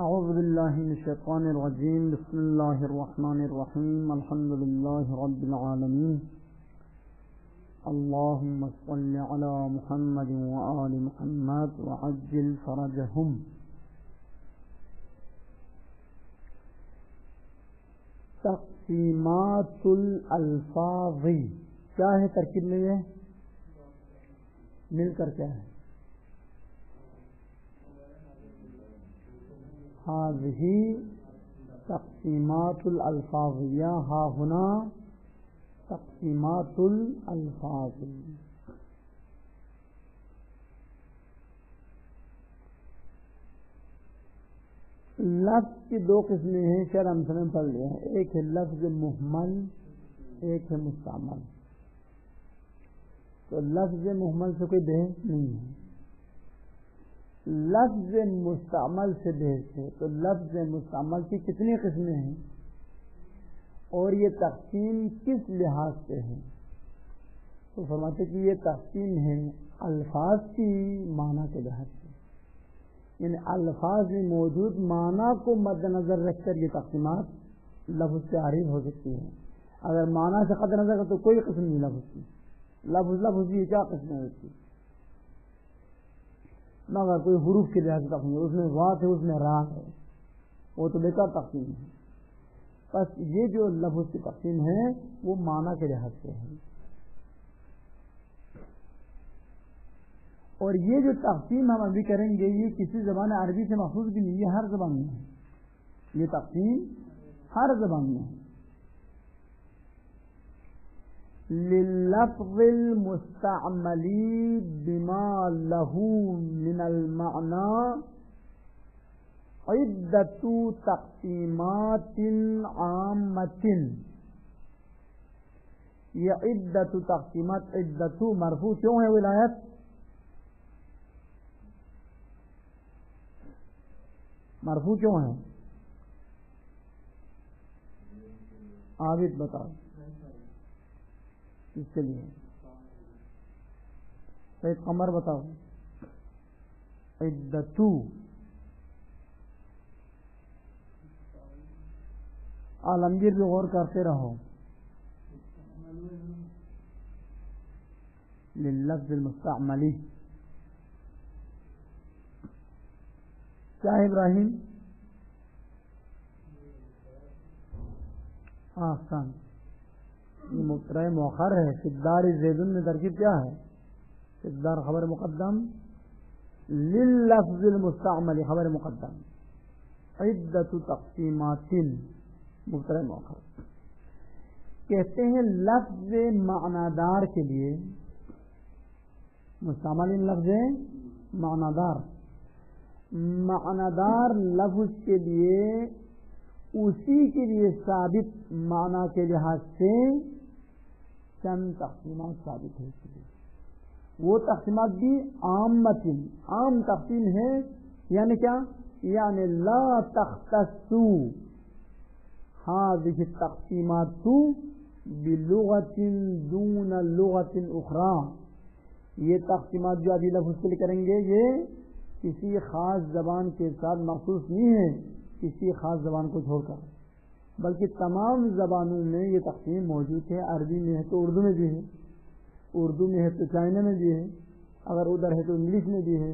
اعوذ باللہ من الشیطان الرجیم بسم اللہ الرحمن الرحیم الحمد للہ رب العالمین اللہم صل علی محمد وآل محمد وعجل فرجہم. تقسیمات الالفاظ کیا ہے؟ ترکیب میں یہ مل کر کیا ہے؟ هذه تقسیمات الالفاظ یا ها هنا تقسیمات الالفاظ. لفظ کی دو قسمیں ہیں، شاید ہم سمجھ پڑھ لیا ہے. ایک ہے لفظ مہمل، ایک ہے مستعمل. تو لفظ مہمل سے کوئی بحث نہیں ہے، لفظ مستعمل سے بحث ہے. تو لفظ مستعمل کی کتنی قسمیں ہیں اور یہ تقسیم کس لحاظ سے ہے؟ تو فرماتے کہ یہ تقسیم ہے الفاظ کی معنی کے لحاظ سے، یعنی الفاظ میں موجود معنی کو مد نظر رکھ کر یہ تقسیمات لفظ سے عارف ہو سکتی ہیں. اگر معنی سے قطع نظر تو کوئی قسم نہیں لفظ کی. لفظ یہ کیا قسمیں ہوتی مگر کوئی حروف کے لحاظ سے تقسیم ہے، اس میں واو ہے، اس میں را ہے، وہ تو بیکار تقسیم ہے. بس یہ جو لفظ کی تقسیم ہے وہ معنی کے لحاظ سے ہے. اور یہ جو تقسیم ہم ابھی کریں گے یہ کسی زبان عربی سے محفوظ بھی نہیں، یہ ہر زبان میں ہے. یہ تقسیم ہر زبان میں ہے. للفظ المستعمل بما له من المعنى عدة تقسیمات عامة. یہ عدة تقسیمات، عدة مرفوع کیوں ہے ولایت؟ مرفوع کیوں ہے؟ عابد بتاؤ اس کے لیے. سید قمر بتاؤ. عدتو. عالمگیر بھی غور کرتے رہو. للفظ المستعملی کیا ہے ابراہیم؟ آسان. یہ مبتدا مؤخر ہے. فدار زیدن میں ترکیب کیا ہے؟ فدار خبر مقدم، لللفظ المستعمل خبر مقدم، عدت تقسیمات مبتدا مؤخر. کہتے ہیں لفظ معنادار کے لیے، مستعمل لفظ معنادار، معنادار لفظ کے لیے اسی کے لیے ثابت معنی کے لحاظ سے چند تقسیمات ثابت ہے. اس لیے وہ تقسیمات بھی عام تقسیم ہے. یعنی کیا؟ یعنی لا تختصو هذه التقسیمات بلغت دون لغت اخرى. یہ تقسیمات جو ابھی لفظ کے لیے کریں گے یہ کسی خاص زبان کے ساتھ مخصوص نہیں ہے، کسی خاص زبان کو چھوڑ کر، بلکہ تمام زبانوں میں یہ تقسیم موجود ہے. عربی میں ہے تو اردو میں بھی ہے، اردو میں ہے تو چائنا میں بھی ہے، اگر ادھر ہے تو انگلش میں بھی ہے،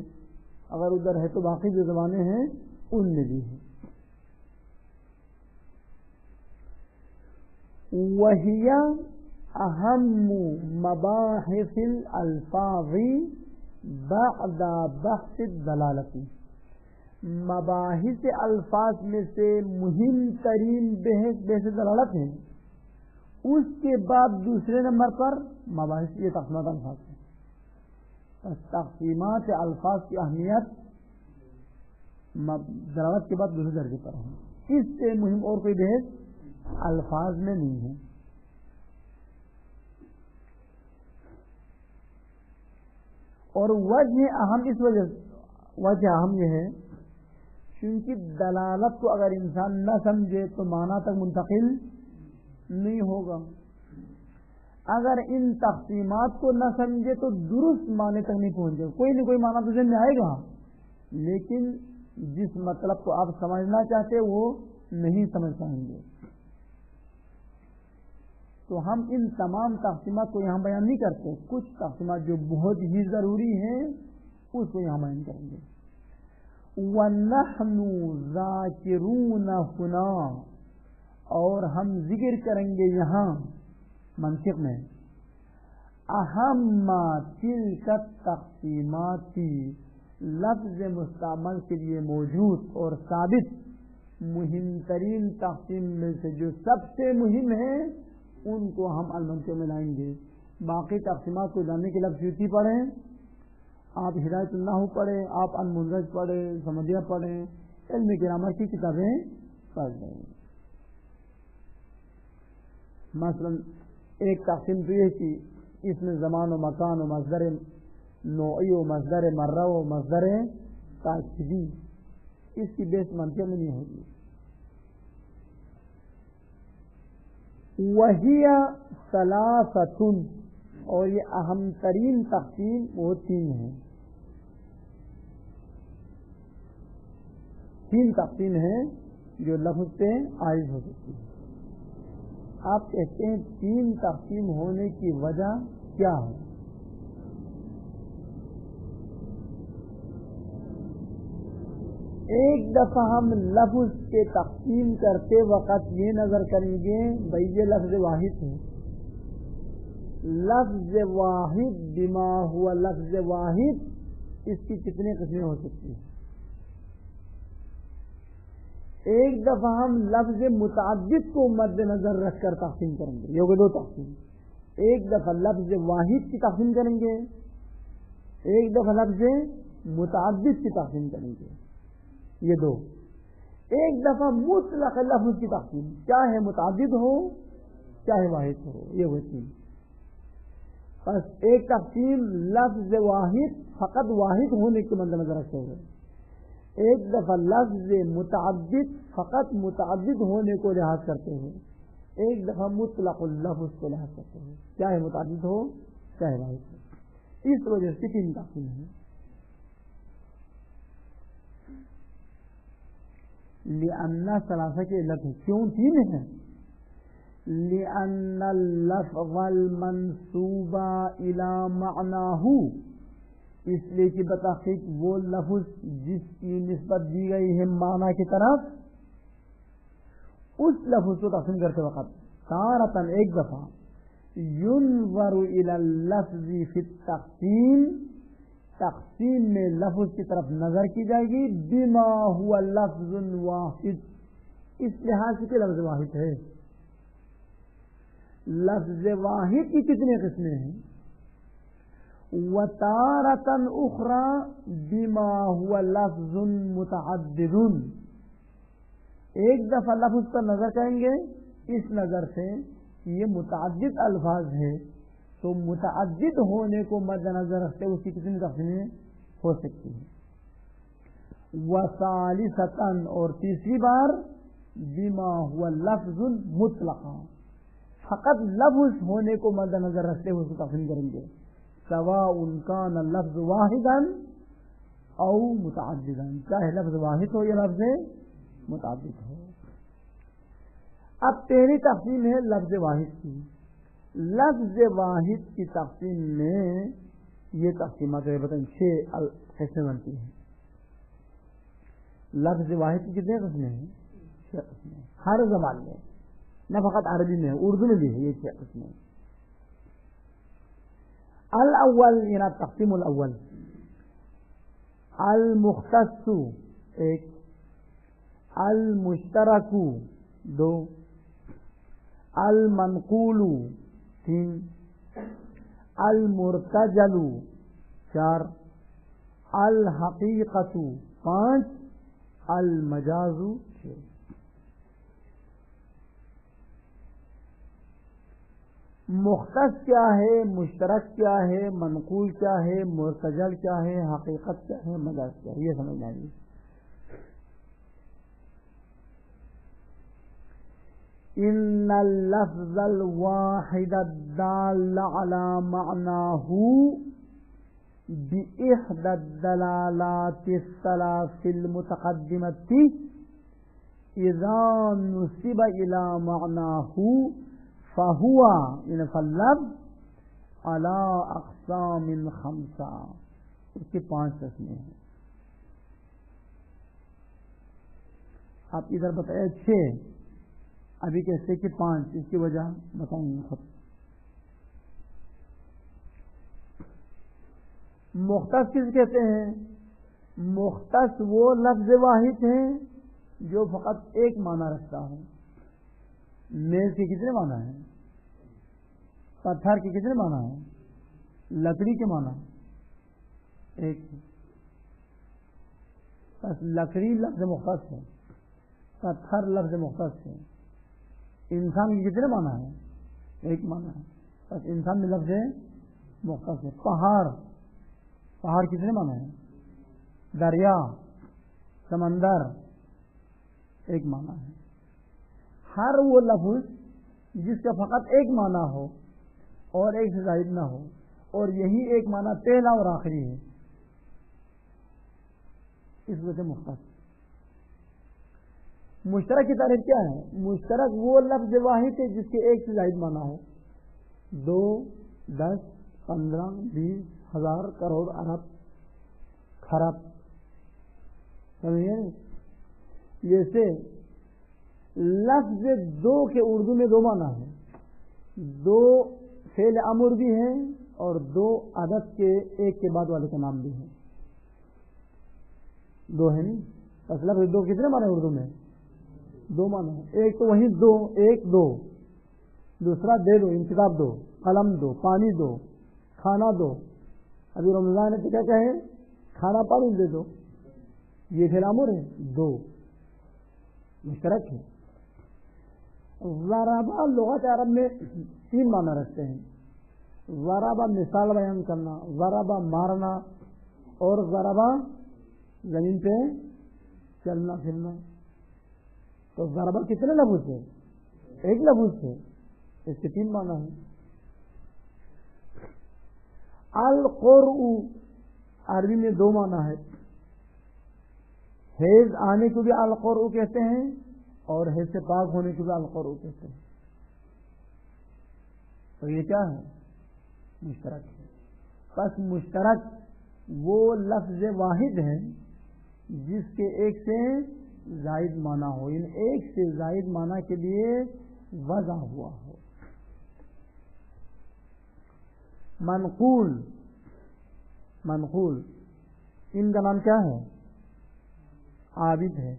اگر ادھر ہے تو باقی جو زبانیں ہیں ان میں بھی ہے. وَهِيَ أَهَمُّ مَبَاحِثِ الْأَلْفَاظِ بَعْدَ بَحْثِ الدَّلَالَةِ. مباحث الفاظ میں سے مہم ترین بحث دلالت ہے، اس کے بعد دوسرے نمبر پر مباحث یہ تقسیمات الفاظ ہیں. بس تقسیمات الفاظ کی اہمیت دلالت کے بعد دوسرے درجے پر ہے. اس سے مہم اور کوئی بحث الفاظ میں نہیں ہے. اور وجہ اہم اس وجہ اہم یہ ہے کیونکہ دلالت کو اگر انسان نہ سمجھے تو معنی تک منتقل نہیں ہوگا. اگر ان تقسیمات کو نہ سمجھے تو درست معنی تک نہیں پہنچے. کوئی نہ کوئی معنی تو ذہن میں آئے گا، لیکن جس مطلب کو آپ سمجھنا چاہتے وہ نہیں سمجھ پائیں گے. تو ہم ان تمام تقسیمات کو یہاں بیان نہیں کرتے. کچھ تقسیمات جو بہت ہی ضروری ہیں اس کو یہاں بیان کریں گے. وَنَحْنُ ذَاكِرُونَ هُنَا، اور ہم ذکر کریں گے یہاں منطق میں اہم تلک التقسیمات، لفظ مستعمل کے لیے موجود اور ثابت مہم ترین تقسیم میں سے جو سب سے مہم ہے ان کو ہم المنطق میں لائیں گے. باقی تقسیمات کو جاننے کے لیے سیوطی پڑھیں، آپ ہدایت النحو پڑھیں، آپ المنرج پڑھیں، سمجھیہ پڑھیں، علم گرامر کی کتابیں پڑھ لیں. مثلا ایک تقسیم تو یہ کہ اس میں زمان و مکان و مصدر نوعی و مصدر مرہ و مصدر تاکیدی، اس کی بیس منطق میں نہیں ہوگی. وَهِيَ ثَلَاثَةٌ، اور یہ اہم ترین تقسیم وہ تین ہیں. تین تقسیم ہیں جو لفظ پہ عائد ہو سکتی ہے. آپ کہتے ہیں تین تقسیم ہونے کی وجہ کیا ہے؟ ایک دفعہ ہم لفظ کے تقسیم کرتے وقت یہ نظر کریں گے بھئی یہ لفظ واحد ہے. لفظ واحد بما ہوا لفظ واحد، اس کی کتنی قسمیں ہو سکتی ہیں؟ ایک دفعہ ہم لفظ متعدد کو مد نظر رکھ کر تقسیم کریں گے، یہ ہوگی دو تقسیم. ایک دفعہ لفظ واحد کی تقسیم کریں گے، ایک دفعہ لفظ متعدد کی تقسیم کریں گے، یہ دو. ایک دفعہ مطلق لفظ کی تقسیم، چاہے متعدد ہو چاہے واحد ہو، یہ ہوتی. بس ایک تقسیم لفظ واحد فقط واحد ہونے کے مد نظر رکھتے ہوئے، ایک دفعہ لفظ متعدد فقط متعدد ہونے کو لحاظ کرتے ہوئے، ایک دفعہ مطلق اللفظ کو لحاظ کرتے ہوئے، چاہے متعدد ہو چاہے واحد ہو. اس وجہ سے تین تقسیم ہے. لأن ثلاثہ کے علت ہے. کیوں تین ہیں؟ لأن اللفظ المنسوب إلى معناه، اس لیے کہ بتحقیق وہ لفظ جس کی نسبت دی گئی ہے معنی کی طرف، اس لفظ کو تقسیم کرتے وقت تارتاً ایک دفعہ ينظر إلى اللفظ في التقسیم، تقسیم میں لفظ کی طرف نظر کی جائے گی بما هو لفظ واحد، اس لحاظ سے کہ لفظ واحد ہے. لفظ واحد کی کتنی قسمیں ہیں؟ وَتَارَةً أُخْرَى بِمَا هُوَ لَفْظٌ مُتَعَدِّدٌ، ایک دفعہ لفظ پر نظر کریں گے اس نظر سے کہ یہ متعدد الفاظ ہے، تو متعدد ہونے کو مد نظر رکھتے اس کی کتنی تقسیمیں ہو سکتی ہیں. وَثَالِثَةً، اور تیسری بار بِمَا هُوَ لَفْظٌ مُطْلَقًا، فقط لفظ ہونے کو مد نظر رکھتے ہوئے اس کو تقسیم کریں گے، سواء کان لفظ واحدا او متعددا، چاہے لفظ واحد ہو یا لفظ متعدد ہو. اب پہلی تقسیم ہے لفظ واحد کی. لفظ واحد کی تقسیم میں یہ تقسیمات بتائیں 6 قسمیں بنتی ہیں. لفظ واحد کی کتنے قسمیں ہیں؟ 6 قسمیں، ہر زبان میں، نہ فقط عربی میں، اردو میں بھی ہے یہ 6 قسمیں. الاول، یعنی تقسیم الاول، المختص 1، المشترک 2، المنقول 3، المرتجل 4، الحقیقت 5، المجاز 6. مختص کیا ہے، مشترک کیا ہے، منقول کیا ہے، مرتجل کیا ہے، حقیقت کیا ہے، مجاز کیا ہے، یہ سمجھنا ہے. ان اللفظ الواحد الدال على معناه بإحدى الدلالات الثلاث المتقدمة إذا نسب إلى معناه فهو فاللفظ على أقسام 5. اس کے 5 قسمیں ہیں. آپ ادھر بتائے 6، ابھی کہتے کہ 5. اس کی وجہ بتائیں گے خود. مختص کس کہتے ہیں؟ مختص وہ لفظ واحد ہے جو فقط ایک معنی رکھتا ہو. میز کے کتنے معنی ہیں؟ پتھر کے کتنے معنی ہیں؟ لکڑی کے معنی ایک. بس لکڑی لفظ مختص ہے، پتھر لفظ مختص ہے. انسان کے کتنے معنی ہیں؟ ایک معنی ہے. بس انسان میں لفظ مختص ہے. پہاڑ کتنے معنی ہیں؟ دریا، سمندر ایک معنی ہے. ہر وہ لفظ جس کا فقط ایک معنی ہو اور ایک سے زائد نہ ہو، اور یہی ایک معنی پہلا اور آخری ہے، اس وجہ سے مختص. مشترک کی تعریف کیا ہے؟ مشترک وہ لفظ واحد ہے جس کے ایک سے زائد معنی ہو. 2، 10، 15، 20، 1000، کروڑ، ارب، خرب. جیسے لفظ 2 کے اردو میں 2 معنی ہے. 2 فعل امر بھی ہیں اور 2 عدد کے ایک کے بعد والے کا نام بھی ہے. 2 ہے نہیں. بس لفظ 2 کتنے معنی اردو میں؟ 2 معنی ہے. ایک تو وہی 2، 1 2. دوسرا دے دو، انتخاب دو، قلم دو، پانی دو، کھانا دو. ابھی رمضان ہے تو کیا کہے؟ کھانا پانی دے دو. یہ فعل امر ہے. 2 مشترک ہے. ضربہ لغت عرب میں 3 معنی رکھتے ہیں. ضربہ مثال بیان کرنا، ضربہ مارنا، اور ضربہ زمین پہ چلنا پھرنا. تو ضربہ کتنے لفظ ہے؟ ایک لفظ ہے. اس کے 3 معنی ہیں. القرء عربی میں 2 معنی ہے. حیض آنے کو بھی القرء کہتے ہیں اور حیض سے پاک ہونے کو بھی القرء کہتے ہیں. تو یہ کیا ہے؟ مشترک ہے. بس مشترک وہ لفظ واحد ہے جس کے ایک سے زائد معنی ہو، ان ایک سے زائد معنی کے لیے وضع ہوا ہو. منقول ان کا نام کیا ہے؟ عابد ہے.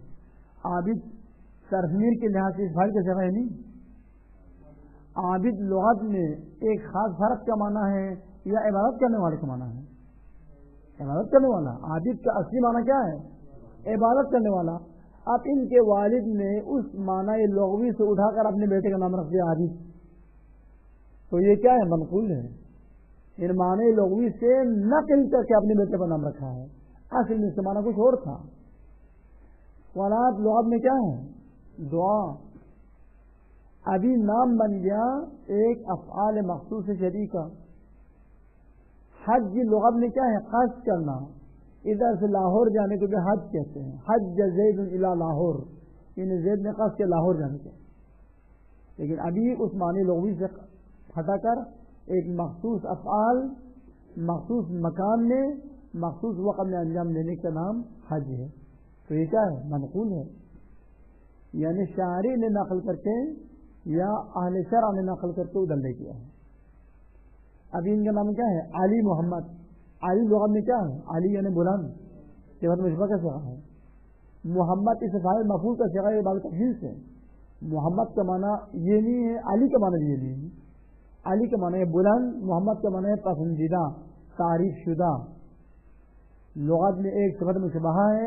عابد ترمیر کے لحاظ سے اس بھائی کا جگہ ہے نہیں. عابد لغت میں ایک خاص فرق کا معنی ہے یا عبادت کرنے والے کا معنی ہے؟ عبادت کرنے والا. عابد کا اصلی معنی کیا ہے؟ عبادت کرنے والا. اب ان کے والد نے اس معنی لغوی سے اٹھا کر اپنے بیٹے کا نام رکھ دیا عابد. تو یہ کیا ہے؟ منقول ہے. ان معنی لغوی سے نقل کر کے اپنے بیٹے کا نام رکھا ہے. اصل میں اس کا معنی کچھ اور تھا. صلاۃ لغت میں کیا ہے؟ دعا. ابھی نام بن گیا ایک افعال مخصوص شریکہ. حج لغت میں کیا ہے؟ قصد کرنا. ادھر سے لاہور جانے کو بھی حج کہتے ہیں. حج زید الی لاہور، یعنی زید نے قصد کیا لاہور جانے کا. لیکن ابھی اس معنی لغوی سے ہٹا کر ایک مخصوص افعال مخصوص مکان میں مخصوص وقت میں انجام دینے کا نام حج ہے. تو یہ کیا ہے؟ منقول ہے. یعنی شاعری نے نقل کر کے یا اہل شرع نے نقل کر کے ادھر لے کیا ہے. ابھی ان کا نام کیا ہے؟ علی محمد. علی لغت میں کیا ہے؟ علی یعنی بلند، صفت مشبہ کا صیغہ ہے. محمد اس فاعل مفعول کا صیغہ یہ بات تفصیل سے. محمد کا معنی یہ نہیں ہے، علی کا معنی یہ نہیں ہے. علی کا معنی ہے بلند، محمد کا معنی ہے پسندیدہ، تعریف شدہ. لغت میں ایک صفت مشبہ ہے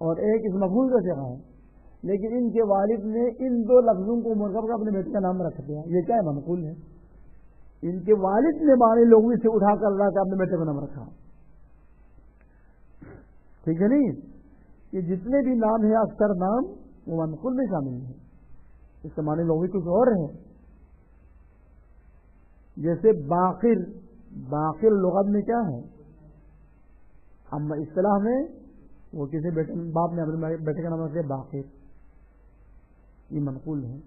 اور ایک اس مفعول کا صیغہ ہے. لیکن ان کے والد نے ان 2 لفظوں کو مرکب کر اپنے بیٹے کا نام رکھ دیا. یہ کیا ہے؟ منقول ہے. ان کے والد نے معنی لغوی سے اٹھا کر لا کر اپنے بیٹے کا نام رکھا. ٹھیک ہے نہیں؟ یہ جتنے بھی نام ہیں اکثر نام وہ منقول میں شامل ہیں. اس کا معنی لغوی کچھ اور ہے. جیسے باقر لغت میں کیا ہے؟ اما اصطلاح میں وہ کسی باپ نے اپنے بیٹے کا نام رکھ دیا باقر، یہ منقول ہے.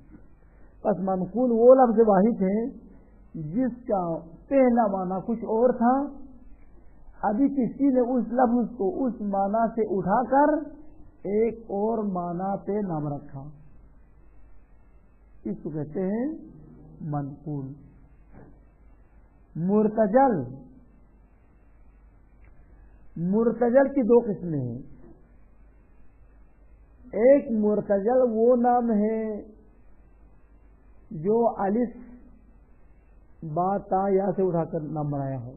بس منقول وہ لفظ واحد ہے جس کا پہلا معنی کچھ اور تھا، ابھی کسی نے اس لفظ کو اس معنی سے اٹھا کر ایک اور معنی پہ نام رکھا، اس کو کہتے ہیں منقول. مرتجل، مرتجل کی دو قسمیں ہیں. ایک مرتجل وہ نام ہے جو الف با تا یا سے اٹھا کر نام بنایا ہو.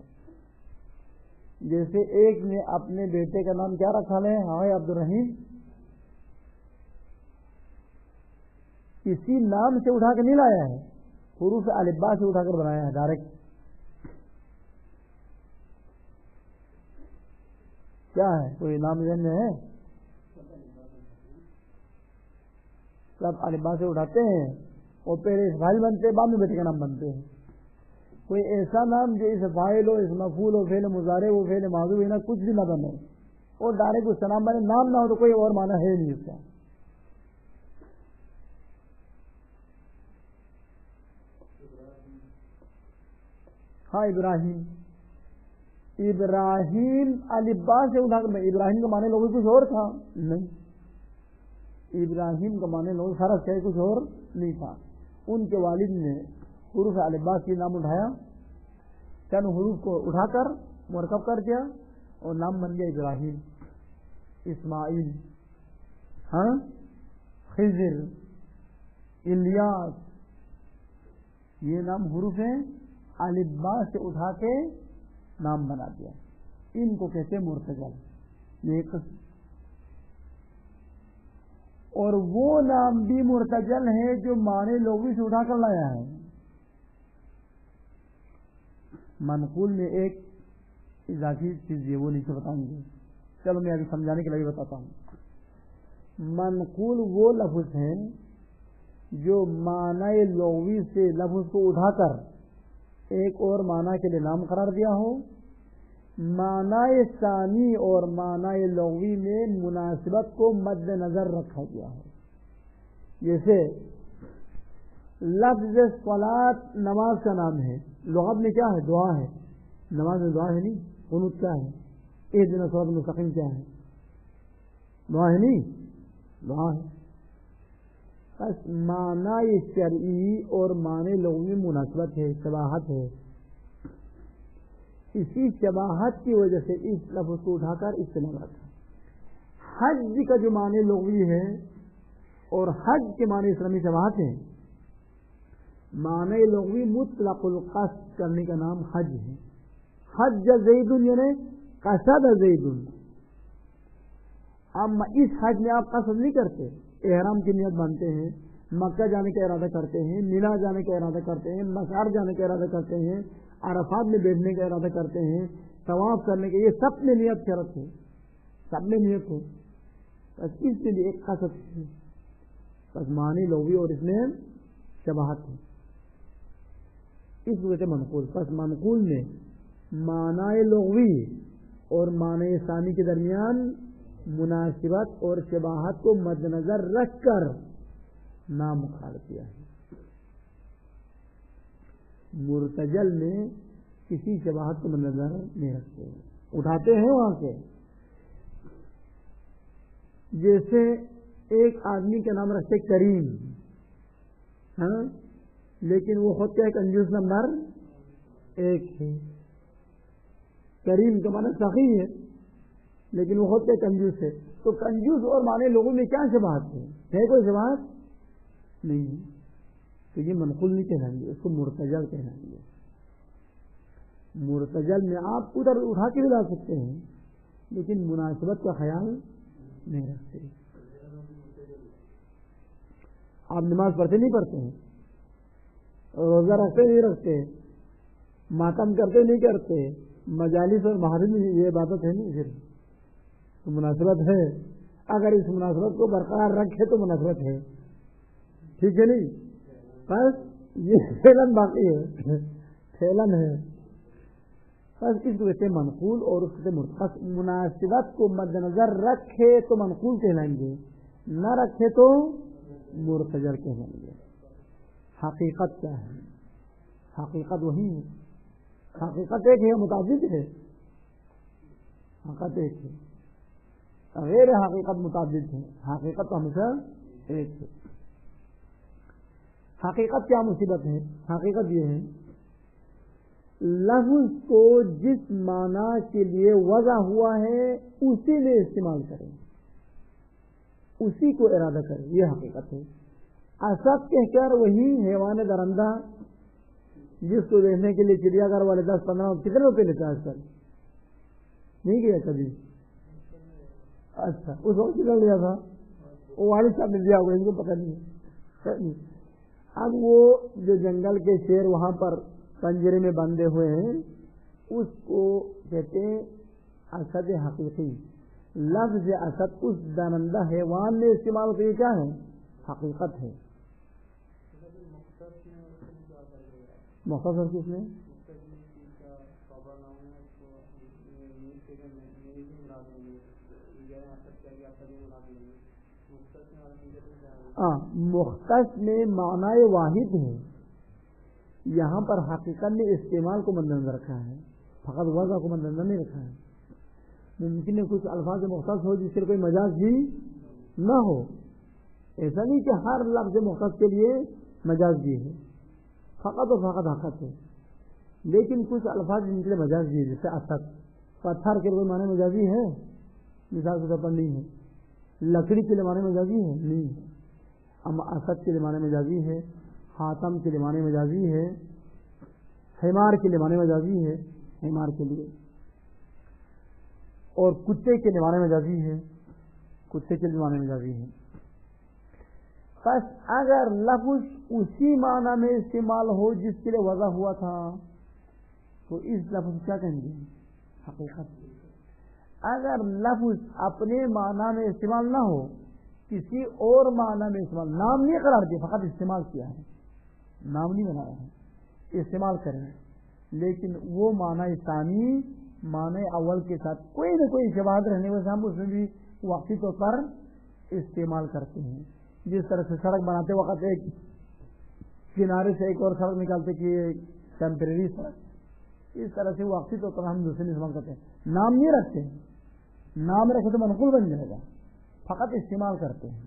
جیسے ایک نے اپنے بیٹے کا نام کیا رکھا ہے؟ ہاں عبد الرحیم. کسی نام سے اٹھا کے نہیں لایا ہے، حروف الف با سے اٹھا کر بنایا ہے ڈائریکٹ. کیا ہے؟ کوئی نام ذہن میں ہے؟ سب الف با سے اٹھاتے ہیں اور پہلے فاعل بنتے ہیں، بعد میں بیٹے کا نام بنتے ہیں. کوئی ایسا نام جو اس فاعل ہو، اس مفعول ہو، فعل مضارع ہو، فعل ماضی ہو، کچھ بھی نہ بنے اور ڈائریکٹ اس کا نام بنے، نام نہ ہو تو کوئی اور معنی ہے نہیں اس کا. ہاں ابراہیم، ابراہیم الف با سے اٹھا کر، ابراہیم کا معنی لوگوں کچھ اور تھا نہیں، ابراہیم کا معنی لوگ فرض کہے کچھ اور نہیں تھا. ان کے والد نے حروف الف با سے نام اٹھایا، چند حروف کو اٹھا کر مرکب کر دیا اور نام بن گیا ابراہیم. اسماعیل، ہاں خضر، الیاس، یہ نام حروف ہیں الف با سے اٹھا کے نام بنا دیا. ان کو کہتے ہیں مرتجل. یہ قسم. اور وہ نام بھی مرتجل ہے جو معنی لغوی سے اٹھا کر لایا ہے. منقول میں ایک اضافی چیز ہے، وہ نیچے بتائیں گے. چلو میں ابھی سمجھانے کے لیے بتاتا ہوں. منقول وہ لفظ ہے جو معنی لغوی سے لفظ کو اٹھا کر ایک اور معنی کے لیے نام قرار دیا ہو، معنی ثانی اور معنی لغوی میں مناسبت کو مد نظر رکھا گیا ہو. جیسے لفظ صلاۃ نماز کا نام ہے، لغت میں کیا ہے؟ دعا ہے. نماز میں دعا ہے نہیں. قنوت کیا ہے؟ اہدنا الصراط المستقیم کیا ہے؟ دعا ہے نہیں، دعا ہے. بس معنی شرعی اور معنی لغوی میں مناسبت ہے، شباہت ہے. اسی شباہت کی وجہ سے اس لفظ کو اٹھا کر اس سے نام رکھا. حج کا جو معنی لغوی ہے اور حج کے معنی اسلامی شباہت ہے. معنی لغوی مطلق القصد کرنے کا نام حج ہے. حج زید یعنی قصد زید. اما اس حج میں آپ قصد نہیں کرتے، احرام کی نیت باندھتے ہیں، مکہ جانے کا ارادہ کرتے ہیں، مینا جانے کا ارادہ کرتے ہیں، مشعر جانے کا ارادہ کرتے ہیں، عرفات میں بیٹھنے کا ارادہ کرتے ہیں، طواف کرنے کے، یہ سب میں نیت شرط ہے، سب میں نیت ہے. بس اس کے لیے ایک قصد ہے. بس معنی لغوی اور اس میں شباہت ہے، اس وجہ سے منقول. بس منقول میں معنی لغوی اور معنی ثانی کے درمیان مناسبت اور شباہت کو مد نظر رکھ کر نام قرار کیا ہے. مرتجل میں کسی شباہت کو مد نظر نہیں رکھتے، اٹھاتے ہیں وہاں سے. جیسے ایک آدمی کا نام رکھتے کریم، ہاں، لیکن وہ خود کا کنجوس نمبر ایک ہے. کریم کا معنی سخی ہے لیکن وہ خود کا کنجوس ہے. تو کنجوس اور معنی لوگوں میں کیا شباہت ہے کوئی شباہت نہیں ہے. تو یہ منقول نہیں کہلائیں گے، اس کو مرتجل کہلائیں گے. مرتجل میں آپ ادھر اٹھا کے بھی لا سکتے ہیں لیکن مناسبت کا خیال نہیں رکھتے. آپ نماز پڑھتے نہیں پڑھتے ہیں، روزہ رکھتے نہیں رکھتے، ماتم کرتے نہیں کرتے، مجالس اور محرم میں یہ عبادت ہے نہیں، پھر تو مناسبت ہے. اگر اس مناسبت کو برقرار رکھے تو مناسبت ہے، ٹھیک ہے نہیں. بس یہ پھیلن باقی ہے، پھیلن ہے. بس اس کو کہتے منقول اور اس سے مرتبط. مناسبت کو مد نظر رکھے تو منقول کہلائیں گے, نہ رکھے تو مرتجر کہلائیں گے. حقیقت کیا ہے؟ حقیقت وہی ہے. حقیقت ایک ہے, متعدد ہے. حقیقت ایک ہے, غیر حقیقت متعدد ہے. حقیقت تو ہمیشہ ایک ہے. حقیقت کیا مصیبت ہے؟ حقیقت یہ ہے لفظ کو جس معنی کے لیے وضع ہوا ہے اسی میں استعمال کریں, اسی کو ارادہ کریں, یہ حقیقت ہے. اسد کہہ کر وہی حیوان درندہ جس کو دیکھنے کے لیے چڑیا گھر والے 10-15 کتنے روپے لیتے ہیں آج کل؟ نہیں کیا کبھی؟ اچھا, اس وقت کتنا لیا تھا؟ وہ والد صاحب نے دیا ہوگا, ان کو پتہ نہیں. اب وہ جو جنگل کے شیر وہاں پر پنجرے میں بندھے ہوئے ہیں اس کو کہتے ہیں اسد حقیقی. لفظ اسد اس درندہ حیوان میں استعمال کیا کیا ہے؟ حقیقت ہے. مختصر کس نے؟ مختص میں معنی واحد ہے. یہاں پر حقیقت میں استعمال کو مد نظر رکھا ہے, فقط وضع کو مد نظر نہیں رکھا ہے. ممکن ہے کچھ الفاظ مختص ہو جس سے کوئی مجاز بھی نہ ہو. ایسا نہیں کہ ہر لفظ مختص کے لیے مجاز بھی ہے, فقط و فقط حقیقت ہے. لیکن کچھ الفاظ جن کے لیے مجاز بھی ہے, جیسے اسد, پتھر کے لیے معنی مجازی ہے, مثال کے طور پر نہیں ہے. لکڑی کے لیے معنی مجازی ہے, نہیں ہے. اما اسد کے لیے معنی مجازی ہے, حاتم کے لیے معنی مجازی ہے, حمار کے لیے معنی مجازی ہے, حمار کے لیے, اور کتے کے لیے معنی مجازی ہے, کتے کے لیے معنی مجازی ہے. بس اگر لفظ اسی معنی میں استعمال ہو جس کے لیے وضع ہوا تھا تو اس لفظ کیا کہیں گے؟ حقیقت. اگر لفظ اپنے معنی میں استعمال نہ ہو, کسی اور معنی میں استعمال, نام نہیں قرار دیا, فقط استعمال کیا ہے, نام نہیں بنایا ہے, استعمال کریں, لیکن وہ معنی ثانی معنی اول کے ساتھ کوئی نہ کوئی شباہت رہنے وجہ ہم اس میں بھی وقتی طور پر استعمال کرتے ہیں. جس طرح سے سڑک بناتے وقت ایک کنارے سے ایک اور سڑک نکالتے کہ ٹیمپریری سڑک, اس طرح سے وقتی طور پر ہم دوسرے استعمال کرتے ہیں. نام نہیں رکھتے ہیں, نام رکھے تو منقول بن جائے گا, فقط استعمال کرتے ہیں.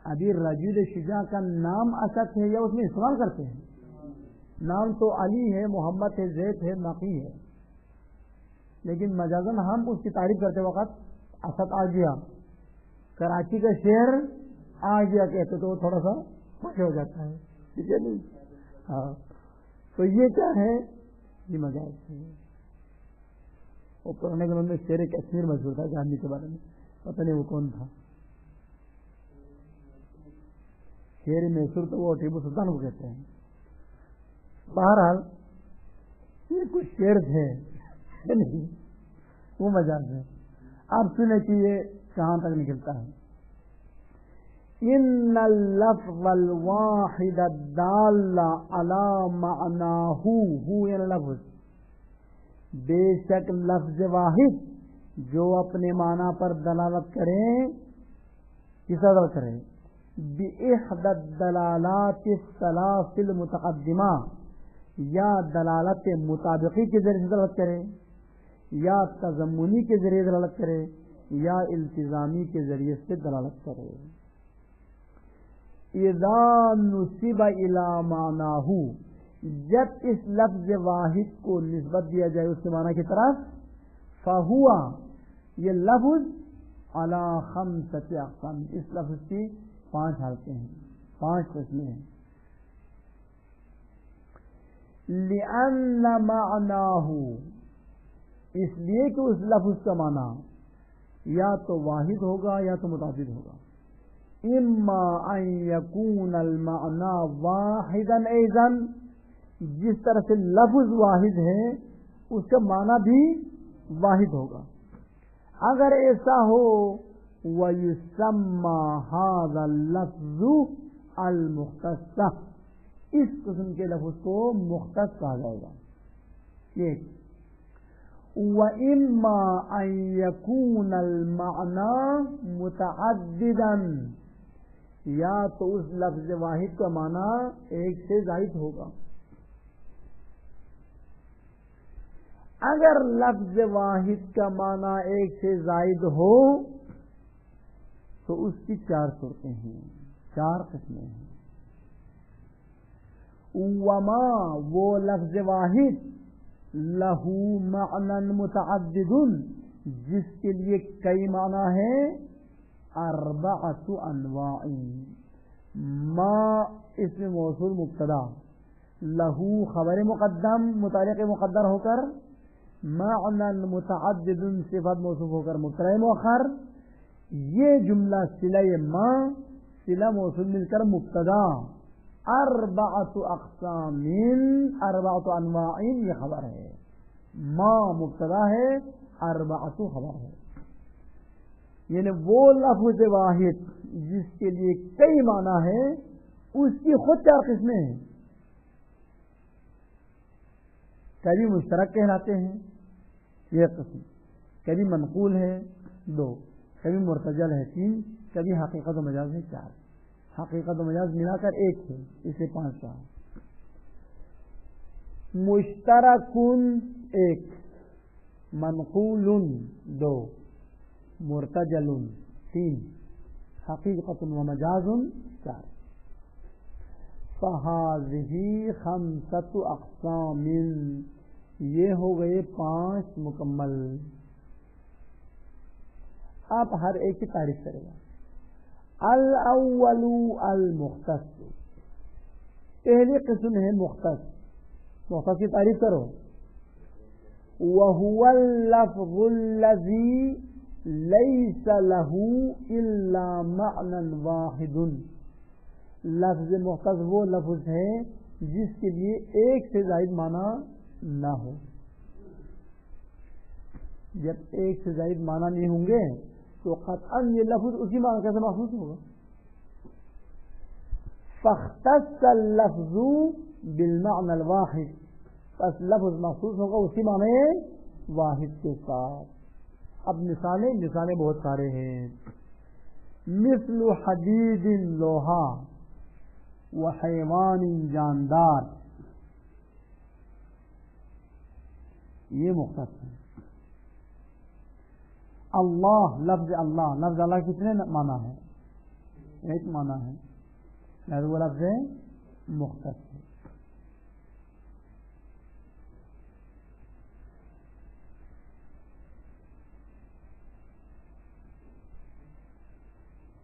ابھی رجل شجاع کا نام اسد ہے یا اس میں استعمال کرتے ہیں؟ نام تو علی ہے, محمد ہے, زید ہے, نقی ہے, لیکن مجازن ہم اس کی تعریف کرتے وقت اسد آ گیا, کراچی کا شہر آ گیا کہتے تو وہ تھوڑا سا خوش ہو جاتا ہے, ٹھیک ہے نہیں؟ ہاں, تو یہ کیا ہے؟ یہ مجاز ہے. وہ پرانے دنوں میں شیر کشمیر مشہور تھا گاندھی کے بارے میں, پتہ نہیں وہ کون تھا. شیر میسور تو وہ ٹیپو سلطان کو کہتے ہیں. بہرحال یہ کچھ شیر تھے نہیں, وہ مجاز ہے. آپ سنیں کہ یہ کہاں تک نکلتا ہے. ان اللفظ الواحد الدال علی معناہ, ہو یعنی لفظ, بے شک لفظ واحد جو اپنے معنی پر دلالت کریں, کس طرح کریں؟ بِإِحْدَى الدَّلَالَاتِ الثَّلَاثِ الْمُتَقَدِّمَةِ, یا دلالت مطابقی کے ذریعے سے دلالت کرے, یا تضمنی کے ذریعے دلالت کرے, یا التزامی کے ذریعے سے دلالت کرے. اذا نسب الى معناہ, جب اس لفظ واحد کو نسبت دیا جائے اس کے معنی کی طرف, فہوا, یہ لفظ علی خمسۃ اقسام, اس لفظ کی 5 حالتیں ہیں, 5 قسمیں ہیں. لأن معناہ, اس لیے کہ اس لفظ کا معنی یا تو واحد ہوگا یا تو متعدد ہوگا. اما ان یکون المعنی واحدا ایضا, جس طرح سے لفظ واحد ہے اس کا معنی بھی واحد ہوگا. اگر ایسا ہو, وَيُسَمَّى هَذَا اللَّفْظُ الْمُخْتَصَّ, اس قسم کے لفظ کو مختص کہا جائے گا. ایک وَإِمَّا أَن يَكُونَ الْمَعْنَى مُتَعَدِّدًا، یا تو اس لفظ واحد کا معنی ایک سے زائد ہوگا. اگر لفظ واحد کا معنی ایک سے زائد ہو تو اس کی چار صورتیں ہیں، چار قسمیں ہیں. وما وہ لفظ واحد لہو معنی متعدد جس کے لیے کئی معنی ہیں، اربعۃ انواع. ما اسم موصول مبتدا، لہو خبر مقدم متعلق مقدر ہو کر، معنی متعدد صفت موصوف ہو کر مبتدا مؤخر. یہ جملہ صلہ ما صلہ موصول مل کر مبتدا، اربعۃ اقسام اربعۃ انواع یہ خبر ہے. ما مبتدا ہے، اربعۃ خبر ہے. یعنی وہ لفظ واحد جس کے لیے کئی معنی ہے اس کی خود چار قسمیں ہیں. کبھی مشترک کہلاتے ہیں یہ قسم، کبھی منقول ہے دو، کبھی مرتجل ہے تین، کبھی حقیقت و مجاز ہے چار. حقیقت و مجاز ملا کر ایک ہے، اسے پانچ کا. مشترکن ایک، منقول دو، مرتجل تین، حقیقت و مجاز چار. فہذہ خمسۃ اقسام، یہ ہو گئے پانچ مکمل. آپ ہر ایک کی تعریف کرے گا. الاول المختص، پہلی قسم ہے مختص. مختص کی تعریف کرو. وهو اللفظ الذي ليس له الا معنى واحد، لفظ مختص وہ لفظ ہے جس کے لیے ایک سے زائد معنی نہ ہو. جب ایک سے زائد معنی نہیں ہوں گے تو قطعاً یہ لفظ اسی معنی کیسے محسوس ہوگا. فاختص اللفظ بالمعنى الواحد، بس لفظ محسوس ہوگا اسی معنی واحد کے ساتھ. اب مثالیں بہت سارے ہیں. مثل حدید لوہا وحیوان جاندار، یہ مختص ہے. اللہ لفظ اللہ کتنے معنی ہے؟ ایک معنی ہے، وہ لفظ مختص ہے.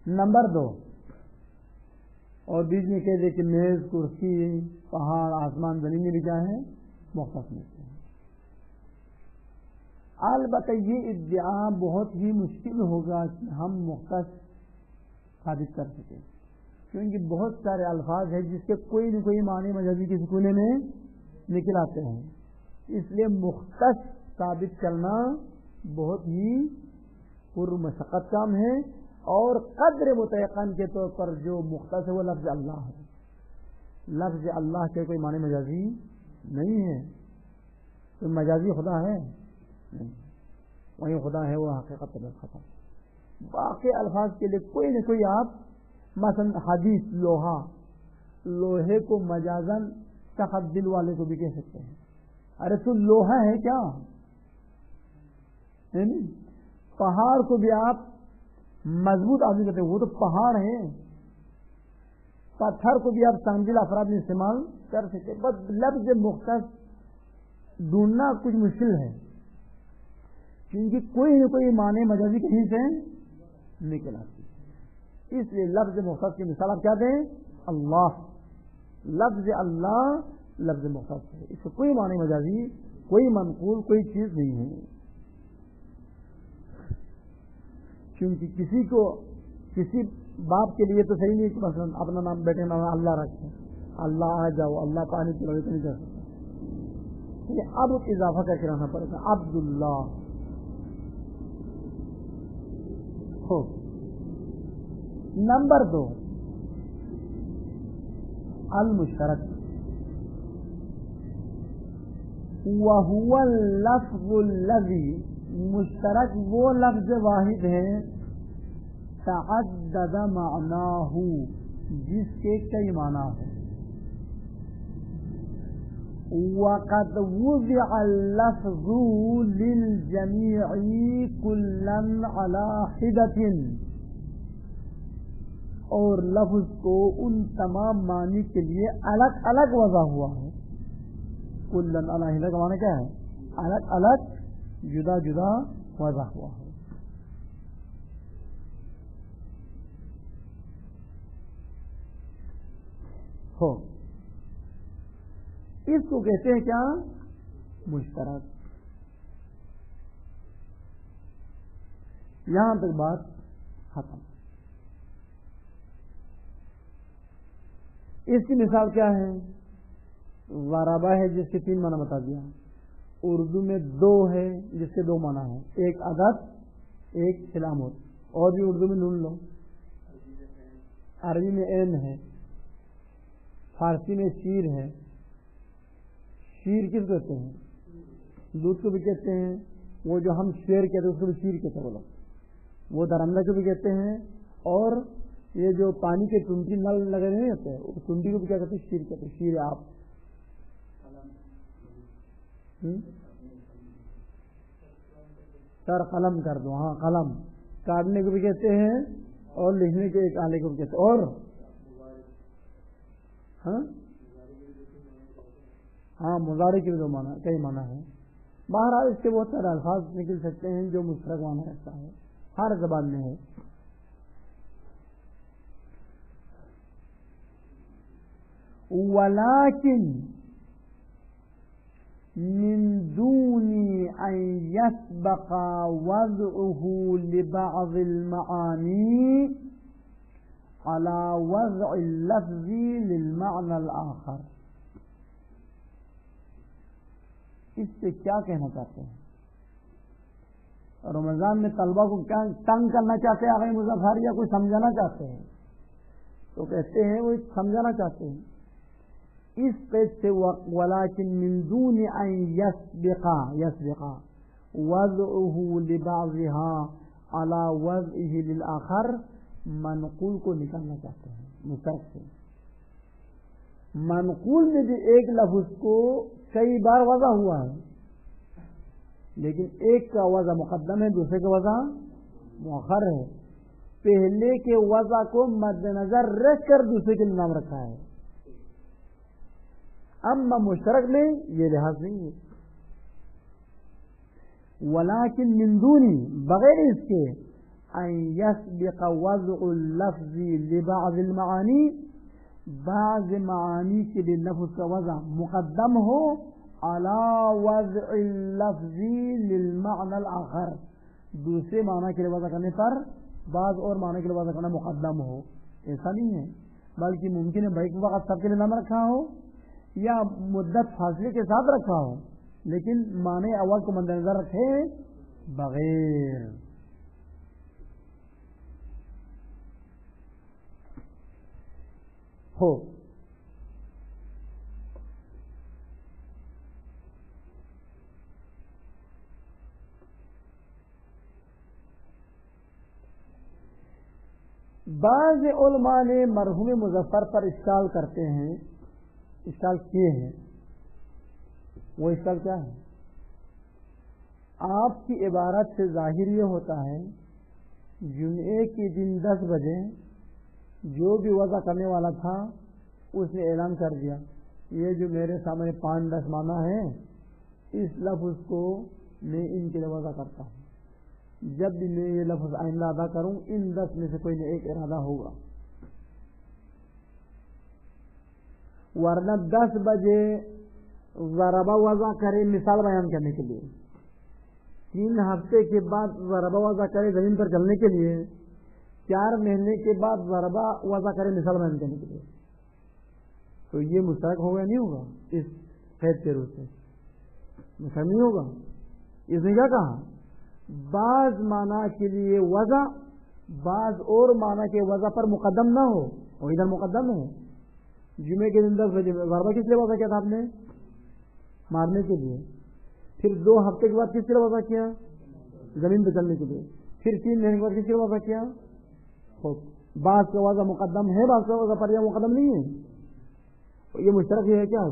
نمبر دو، اور بیچ میں کہہ دے کہ میز کرسی پہاڑ آسمان زمین بھی کیا ہے؟ مختص میں سے. البتہ یہ ادعا بہت ہی مشکل ہوگا کہ ہم مختص ثابت کر سکیں، کیونکہ بہت سارے الفاظ ہیں جس کے کوئی نہ کوئی معنی مجازی کے سکونے میں نکل آتے ہیں. اس لیے مختص ثابت کرنا بہت ہی پرمشقت کام ہے. اور قدر متیقن کے طور پر جو مختص ہے وہ لفظ اللہ ہے. لفظ اللہ کے کوئی معنی مجازی نہیں ہے. تو مجازی خدا ہے نہیں، وہی خدا ہے، وہ حقیقت پر ختم. باقی الفاظ کے لیے کوئی نہ کوئی آپ مثلا حدیث لوہے کو مجازن سخت دل والے کو بھی کہہ سکتے ہیں. ارے تو لوہا ہے کیا؟ پہاڑ کو بھی آپ مضبوط آدمی کہتے ہیں، وہ تو پہاڑ ہے. پتھر کو بھی آپ سنجیدہ افراد میں استعمال کر سکتے. بس لفظ مختص ڈھونڈنا کچھ مشکل ہے، کیونکہ کوئی نہ کوئی معنی مجازی کہیں سے نکل آتی ہے. اس لیے لفظ مختص کی مثال آپ کیا دیں؟ اللہ. لفظ اللہ لفظ مختص ہے، اس سے کوئی معنی مجازی، کوئی منقول، کوئی چیز نہیں ہے. کیونکہ کسی باپ کے لیے تو صحیح نہیں کہ مثلا اپنا نام بیٹے نام اللہ رکھیں، اللہ آ جاؤ، اللہ پانی پلاؤ، تو نہیں کر سکتے. اب اضافہ کر کے رہنا پڑے گا. عبداللہ. نمبر دو، المشترک. وَهُوَ اللَّفْظُ الَّذِي مشترک وہ لفظ واحد ہے تعدد معناہ جس کے کئی معنی ہیں. وَقَدْ وُضِعَ اللَّفْظُ لِلْجَمِيعِ كُلًّا عَلَى حِدَةٍ اور لفظ کو ان تمام معنی کے لیے الگ الگ وضع ہوا ہے. کلن علی حدہ کا معنی کیا ہے؟ الگ الگ جدا جدا وضع ہوا ہے. ہو اس کو کہتے ہیں کیا؟ مشترک. یہاں تک بات ختم. اس کی مثال کیا ہے؟ ضربہ ہے جس کے 3 معنی بتا دیا. اردو میں 2 ہے جس کے 2 معنی ہیں. ایک عدد ایک علامت. اور بھی اردو میں نون لو. عربی میں عین ہے. فارسی میں شیر ہے. شیر کس کہتے ہیں؟ دودھ کو بھی کہتے ہیں. وہ جو ہم شیر کہتے ہیں اس کو بھی شیر کہتے ہیں. بولو وہ درندہ کو بھی کہتے ہیں. اور یہ جو پانی کے ٹنٹی نل لگے نہیں ہوتے ہیں اس ٹنٹی کو بھی کیا کہتے ہیں؟ شیر کہتے ہیں. شیر آپ سر قلم کر دو. ہاں قلم کاٹنے کو بھی کہتے ہیں اور لکھنے کے ایک آلے کو بھی کہتے ہیں. اور ہاں مضارع کے بھی 2 معنی کئی معنی ہیں. بہرحال اس کے بہت سارے الفاظ نکل سکتے ہیں جو مشترک معنی رکھتا ہے. ہر زبان میں ہے. وَلَكِنْ مِنْ دُونِ أَنْ يَسْبَقَ وَضْعُهُ لِبَعْضِ الْمَعَانِي عَلَى وَضْعِ اللَّفْظِ لِلْمَعْنَى الْآخَرِ. اس سے کیا کہنا چاہتے ہیں؟ رمضان میں طلبہ کو کیا تنگ کرنا چاہتے ہیں آغائی مظفر یا کوئی سمجھانا چاہتے ہیں؟ تو کہتے ہیں وہ سمجھانا چاہتے ہیں. اس قید سے وَلَكِنْ مِنْ دُونِ أَنْ يَسْبِقَ وَضْعُهُ لِبَعْضِهَا عَلَى وَضْعِهِ لِلْآخَرِ منقول کو نکالنا چاہتے ہیں. مشترک سے منقول میں بھی ایک لفظ کو کئی بار وضع ہوا ہے لیکن ایک کا وضع مقدم ہے دوسرے کا وضع مؤخر ہے. پہلے کے وضع کو مد نظر رکھ کر دوسرے کے نام رکھا ہے. اما مشترک میں یہ لحاظ نہیں ہے. ولیکن من دونی بغیر اس کے ان یسبق وضع اللفظ لبعض المعانی بعض معانی کے لیے لفظ کا وضع مقدم ہو علی وضع اللفظ للمعنى الاخر دوسرے معنی کے لیے وضع کرنے پر بعض اور معنی کے لیے وضع کرنا مقدم ہو. ایسا نہیں ہے بلکہ ممکن ہے بھائی وقت سب کے لیے نام رکھا ہو یا مدت فاصلے کے ساتھ رکھا ہو لیکن معنی اول کو مد نظر رکھے بغیر. ہو بعض علماء نے مرحوم مظفر پر اشکال کرتے ہیں اشکال کیے ہیں. وہ اشکال کیا ہے؟ آپ کی عبارت سے ظاہر یہ ہوتا ہے جمعے کے دن 10 بجے جو بھی وضع کرنے والا تھا اس نے اعلان کر دیا یہ جو میرے سامنے 5-10 معنی ہے اس لفظ کو میں ان کے لیے وضع کرتا ہوں. جب بھی میں یہ لفظ آئندہ ادا کروں ان 10 میں سے کوئی نہ ایک ارادہ ہوگا. ورنہ 10 بجے ضربہ وضع کرے مثال بیان کرنے کے لیے 3 ہفتے کے بعد ضربہ وضع کرے زمین پر چلنے کے لیے 4 مہینے کے بعد ضربہ وضع کرے مثال بیان کرنے کے لیے تو یہ مشترک ہوگا نہیں ہوگا؟ اس قید کے روح سے مشترک نہیں ہوگا. اس نے کیا کہا بعض معنی کے لیے وضع بعض اور معنی کے وضع پر مقدم نہ ہو اور ادھر مقدم ہے. جمعے کے دن 10 بجے ضربہ کس لیے وضع کیا تھا آپ نے؟ مارنے کے لیے، پھر 2 ہفتے کے بعد کس کے لیے وضع کیا؟ زمین پہ چلنے کے لیے، پھر 3 مہینے کے بعد کس کے لیے وضع کیا؟ بعض کا وضع مقدم ہے، بعض کا وضع پرجہ مقدم نہیں ہے. یہ مشترک ہے کیا؟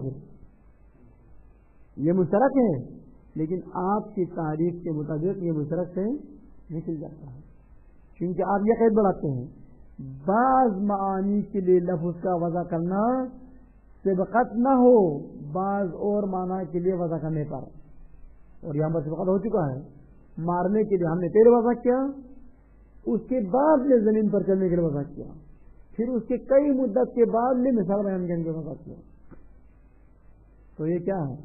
یہ مشترک ہے، لیکن آپ کی تعریف کے مطابق یہ مشترک سے نکل جاتا ہے، کیونکہ آپ یہ قید بڑھاتے ہیں بعض معانی کے لیے لفظ کا وضع کرنا سبقت نہ ہو بعض اور معنی کے لیے وضع کرنے پر. اور یہاں پر سبقت ہو چکا ہے. مارنے کے لیے ہم نے پہلے وضع کیا، اس کے بعد میں زمین پر چلنے کے لیے وضع کیا، پھر اس کے کئی مدت کے بعد میں مثال بیان کرنے کے لیے وضع کیا. تو یہ کیا ہے؟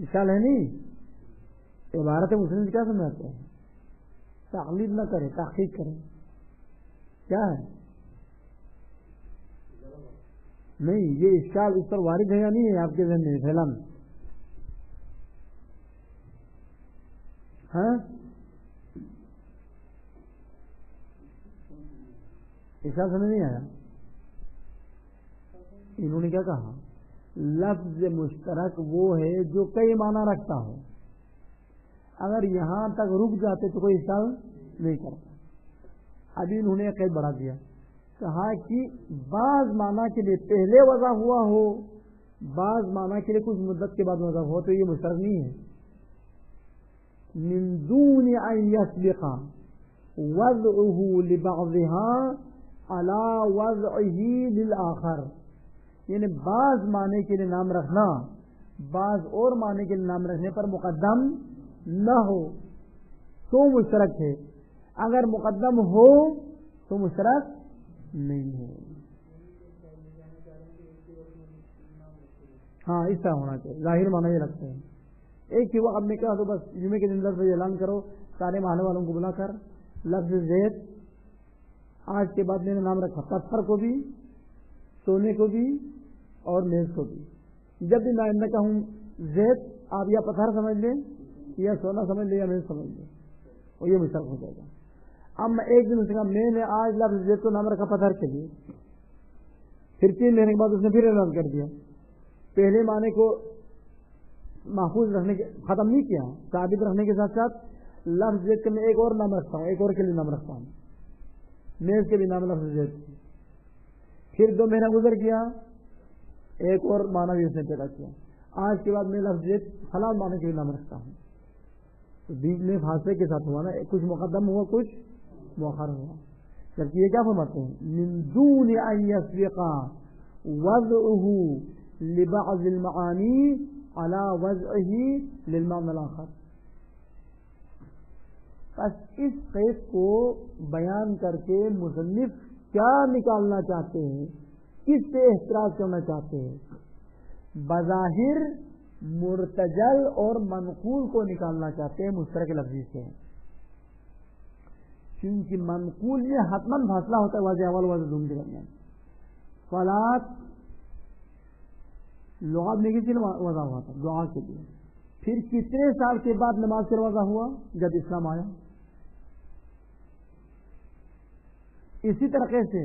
مثال ہے نہیں. عبارت مسلم کیا سمجھاتے ہیں؟ تقلید نہ کرے، تحقیق کرے. کیا ہے؟ نہیں، یہ اشکال اس پر وارد ہے یا نہیں ہے آپ کے ذہن میں پھیلانا؟ ہاں، اشکال سمجھ نہیں آیا؟ انہوں نے کیا کہا؟ لفظ مشترک وہ ہے جو کئی معنی رکھتا ہو. اگر یہاں تک رک جاتے تو کوئی اشکال نہیں کرتا. ابھی انہوں نے قید بڑھا دیا، کہا کہ بعض معنی کے لیے پہلے وضع ہوا ہو، بعض معنی کے لیے کچھ مدت کے بعد وضع ہوا، تو یہ مشترک نہیں ہے. من دون ان يسبق وضعه لبعضها على وضعه للآخر، یعنی بعض معنی کے لیے نام رکھنا بعض اور معنی کے لیے نام رکھنے پر مقدم نہ ہو تو مشترک ہے، اگر مقدم ہو تو مشترک نہیں ہے. ہاں، اس طرح ہونا چاہیے. ظاہر معنی یہ رکھتے ہیں. ایک ہی وقت میں کہا تو بس جمعے کے دن لفظ اعلان کرو سارے محلے والوں کو بلا کر، لفظ زید آج کے بعد میں نے نام رکھا پتھر کو بھی، سونے کو بھی اور میز کو بھی. جب بھی میں کہوں زید، آپ یا پتھر سمجھ لیں یا سونا سمجھ لیں یا میز سمجھ لیں، اور یہ مشترک ہو جائے گا. اب میں ایک دن اس کا میں نے آج لفظ زید کو نام رکھا پتھر کے لیے، پھر 3 مہینے کے بعد اس نے پھر اعلان کر دیا. پہلے معنی کو محفوظ رکھنے کے ختم نہیں کیا، ثابت رکھنے کے ساتھ ساتھ لفظ زید کے میں ایک اور نام رکھتا ہوں، ایک اور کے لیے نام رکھتا ہوں، میز کے بھی نام لفظ زید. پھر 2 مہینہ گزر گیا، ایک اور معنی بھی اس نے پیدا کیا. آج کے بعد میں لفظ زید فلاں معنی کے بھی نام رکھتا ہوں. تو بیچ میں فاصلے کے ساتھ ہوا نا، کچھ مقدم ہوا کچھ مؤخر ہوا. جبکہ یہ کیا فرماتے ہیں؟ من دون ان يسبق وضعه لبعض المعانی على وضعه للمعنى الآخر. بس اس قید کو بیان کر کے مصنف کیا نکالنا چاہتے ہیں، کس سے احتراز کرنا چاہتے ہیں؟ بظاہر مرتجل اور منقول کو نکالنا چاہتے ہیں مشترک لفظی سے، کیونکہ منقول میں حتماً فاصلہ ہوتا ہے واضح اول واضح دوم کے درمیان. صلاۃ لغات میں کسی نے وضع ہوا تھا دعا کے لیے، پھر کتنے سال کے بعد نماز کا وضع ہوا؟ جب اسلام آیا. اسی طریقے سے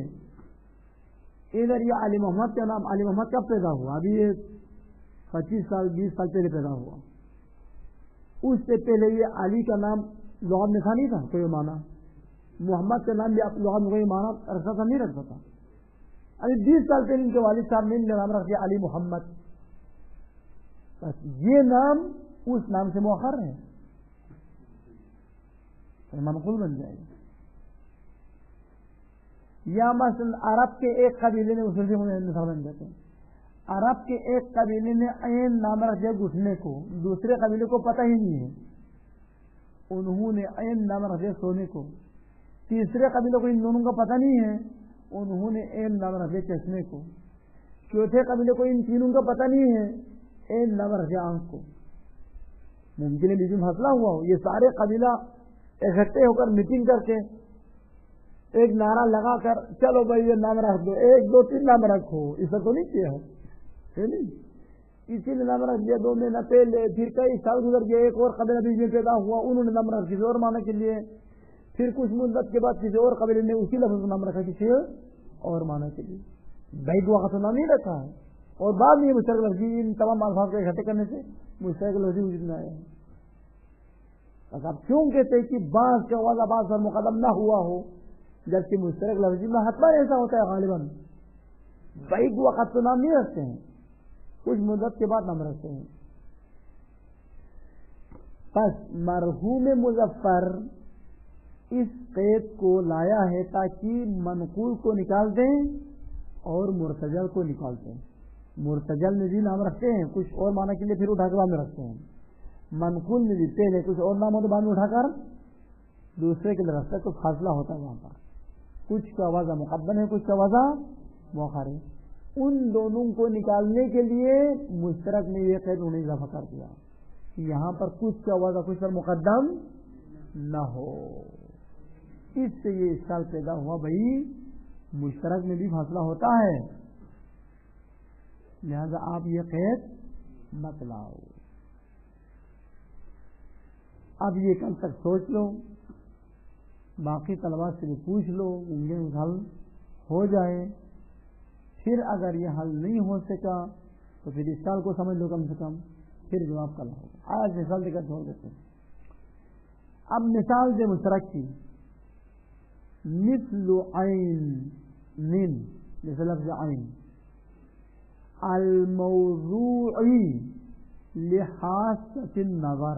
ادھر یہ علی محمد کا نام، علی محمد کب پیدا ہوا؟ ابھی یہ 25 سال 20 سال پہلے پیدا ہوا. اس سے پہلے یہ علی کا نام لغات میں تھا نہیں تھا کوئی معنی. محمد کا نام بھی آپ لغات میں کوئی معنی رکھتا تھا نہیں رکھتا تھا. ابھی 20 سال پہلے ان کے والد صاحب نے نام رکھ دیا علی محمد. بس یہ نام اس نام سے مؤخر ہے، منقول بن جائے گا. یا مثلا عرب کے ایک قبیلے نے اصول سے مثال بن جاتے ہیں. عرب کے ایک قبیلے نے عین نام رکھ دیا گھٹنے کو، دوسرے قبیلے کو پتہ ہی نہیں ہے، انہوں نے عین نام رکھ دیا سونے کو. تیسرے قبیلے کو ان دونوں کا پتہ نہیں ہے، انہوں نے عین نام رکھ دیا چشمے کو. چوتھے قبیلے کو ان تینوں کا پتہ نہیں ہے، عین نام رکھ دیا آنکھ کو. ممکن ہے بیچ میں مسئلہ ہوا ہو، یہ سارے قبیلہ اکٹھے ہو کر میٹنگ کر کے ایک نعرہ لگا کر چلو بھائی یہ نام رکھ دو، 1 2 3 نام رکھو، ایسا تو نہیں کیا ہے نہیں. اسی نے نام رکھ دیا 2 مہینہ پہلے، پھر کئی سال گزر گئے، ایک اور قبیلہ بیچ میں پیدا ہوا، انہوں نے نام رکھا کسی اور معنی کے لیے. پھر کچھ مدت کے بعد کسی اور قبیلے نے اسی لفظ کو نام رکھا کسی اور معنی کے لیے. بیک وقت نام نہیں رکھا ہے، اور بعد میں یہ مشترک لفظی ان تمام الفاظ کو اکٹھے کرنے سے مشترک لفظی وجود میں آیا ہے. بس آپ کیوں کہتے ہیں کہ بعض کا واضح بعض پر مقدم نہ ہوا ہو، جبکہ مشترک لفظی میں حتماً ایسا ہوتا ہے غالباً. بعید وقت تو نام نہیں رکھتے ہیں، کچھ مدت کے بعد نام رکھتے ہیں. بس مرحوم مظفر اس قید کو لایا ہے تاکہ منقول کو نکال دیں اور مرتجل کو نکال دیں. مرتجل میں بھی نام رکھتے ہیں کچھ اور معنی کے لیے، پھر اٹھا کے بعد میں رکھتے ہیں. منقول میں بھی پہلے کچھ اور نام ہوتے بعد میں اٹھا کر دوسرے کے لیے رکھتے، تو فاصلہ ہوتا ہے وہاں پر. کچھ کا وضع مقدم ہے، کچھ کا وضع مؤخر ہے. ان دونوں کو نکالنے کے لیے مشترک میں یہ قید انہیں اضافہ کر دیا، یہاں پر کچھ کا وضع کچھ پر مقدم نہ ہو. اس سے یہ اشکال پیدا ہوا بھائی مشترک میں بھی فاصلہ ہوتا ہے، لہذا آپ یہ قید مت لاؤ. اب یہ کل تک سوچ لو، باقی طلباء سے بھی پوچھ لو، ممکن حل ہو جائے. پھر اگر یہ حل نہیں ہو سکا تو پھر اشکال کو سمجھ لو کم سے کم، پھر جواب کرنا ہوگا. آج مثال دے کر چھوڑ دیتے ہیں. اب مثال دے مشترک کی، مثل عین نن، جیسے لفظ عین، الموضوعی لحاسۃ النظر.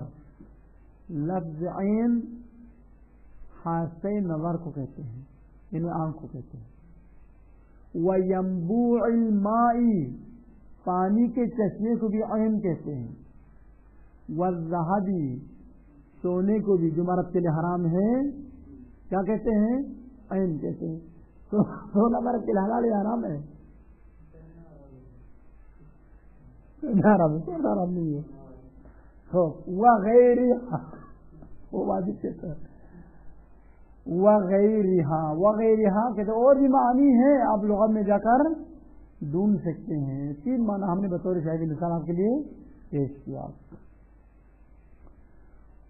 لفظ عین حاسہ نظر کو کہتے ہیں، یعنی آنکھ کو کہتے ہیں. وَيَنبُوعِ الْمَاءِ، پانی کے چشمے کو بھی عین کہتے ہیں. وَالذَّهَبِ، سونے کو بھی جو مرد کے لیے حرام ہے کیا کہتے ہیں؟ عین کہتے ہیں. سونا مرد کے لیے حلال یا حرام ہے؟ حرام نہیں ہے. وغیرہ وہ واجب کہتا ہے. وغیرہ کہتے اور بھی معنی ہے، آپ لغت میں جا کر ڈھونڈ سکتے ہیں. 3 معنی ہم نے بطور شاہدی مثال آپ کے لیے پیش کیا.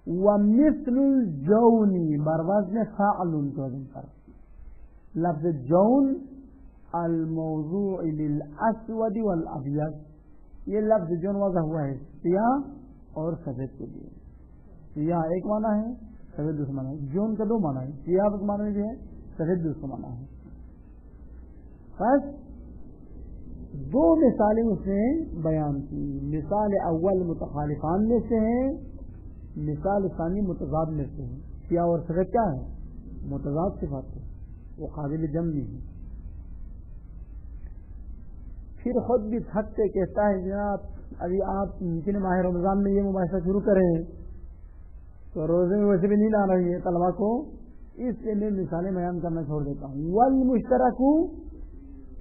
وَمِثْلُ الْجَوْنِ بروزن فاعل کے وزن پر. لفظ جون الموضوع للاسود والابیض، یہ لفظ جون وضع ہوا ہے سیاہ اور سفید کے لیے. سیاہ ایک معنی ہے، سفید دوسرا معنی ہے. جون کا 2 معنی ہے، سیاہ ایک معنی بھی ہے، سفید دوسرا معنی ہے. بس 2 مثالیں اس نے بیان کی. مثال اول متخالفان میں سے ہیں، مثال ثانی متضاد میں سے ہیں. سیاہ اور سفید کیا ہے؟ متضاد صفات ہے، وہ قابل جمع نہیں ہے. پھر خود بھی تھک کے کہتا ہے جناب ابھی آپ ممکن ماہ رمضان میں یہ مباحثہ شروع کریں تو روزے میں ویسے بھی نیند آ رہی ہے طلبا کو، اس لیے میں مثالیں بیان کرنا چھوڑ دیتا ہوں. والمشترک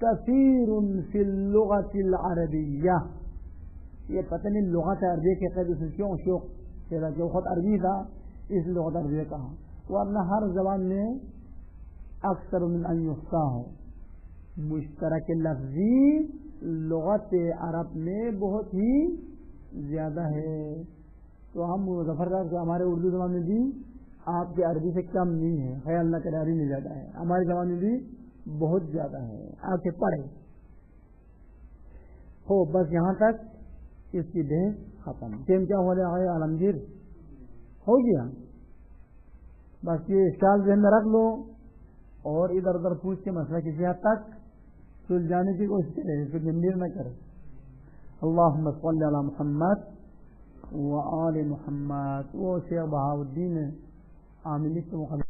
کثیر فی اللغۃ العربیہ، یہ پتہ نہیں لغت عربیہ کے قید سے کیوں شوق پیدا کیا، خود عربی تھا اس لغت عربیہ کہا، ورنہ ہر زبان میں اکثر من ان یخطا ہے. مشترک لفظی لغت عرب میں بہت ہی زیادہ ہے. تو ہم مظفر صاحب کو ہمارے اردو زبان میں بھی آپ کے عربی سے کم نہیں ہے، خیال نہ کرے عربی میں زیادہ ہے، ہماری زبان میں بھی بہت زیادہ ہے. آپ کے پڑھے ہو. بس یہاں تک اس کی بحث ختم. ٹیم کیا ہو رہا ہے عالمگیر؟ ہو گیا. بس یہ اشکال ذہن میں رکھ لو اور ادھر ادھر پوچھ کے مسئلہ کسی حد تک سلجھ جانے کی کوشش کرے، پھر گمبھیر نہ کرے. اللہم صلی علی محمد و آل محمد. وہ شیخ بہاؤالدین عاملی کے مقدمے